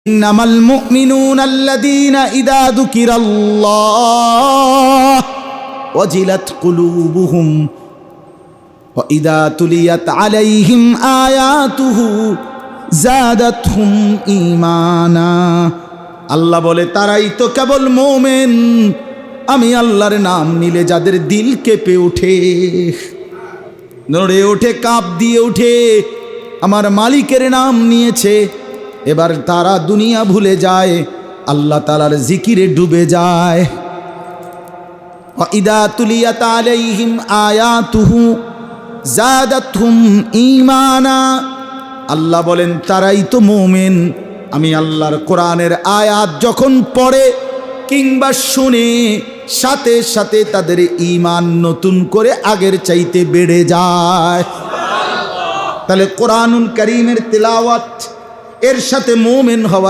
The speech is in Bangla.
ইন্নামাল মুমিনুনা আল্লাযীনা ইযা যুকিরাল্লাহ ওয়াজিলাত কুলুবুহুম ওয়া ইযা তুলিয়াত আলাইহিম আয়াতুহু যাদাতহুম ঈমানা। আল্লাহ বলে তারাই তো কেবল মুমিন, আমি আল্লাহর নাম নিলে যাদের দিল কেঁপে ওঠে, নড়ে ওঠে, কাঁপ দিয়ে ওঠে, আমার মালিকের নাম নিয়েছে, এবার তারা দুনিয়া ভুলে যায়, আল্লাহ তাআলার জিকিরে ডুবে যায়। ওয়া ইযা তুলিয়াত আলাইহিম আয়াতুহু যাদাতহুম ঈমানা। আল্লাহ বলেন তারাই তো মুমিন, আমি আল্লাহর কোরআনের আয়াত যখন পড়ে কিংবা শুনে সাথে সাথে তাদের ঈমান নতুন করে আগের চাইতে বেড়ে যায়। তাহলে কোরআনুল কারীমের তিলাওয়াত এর সাথে মুমিন হওয়ার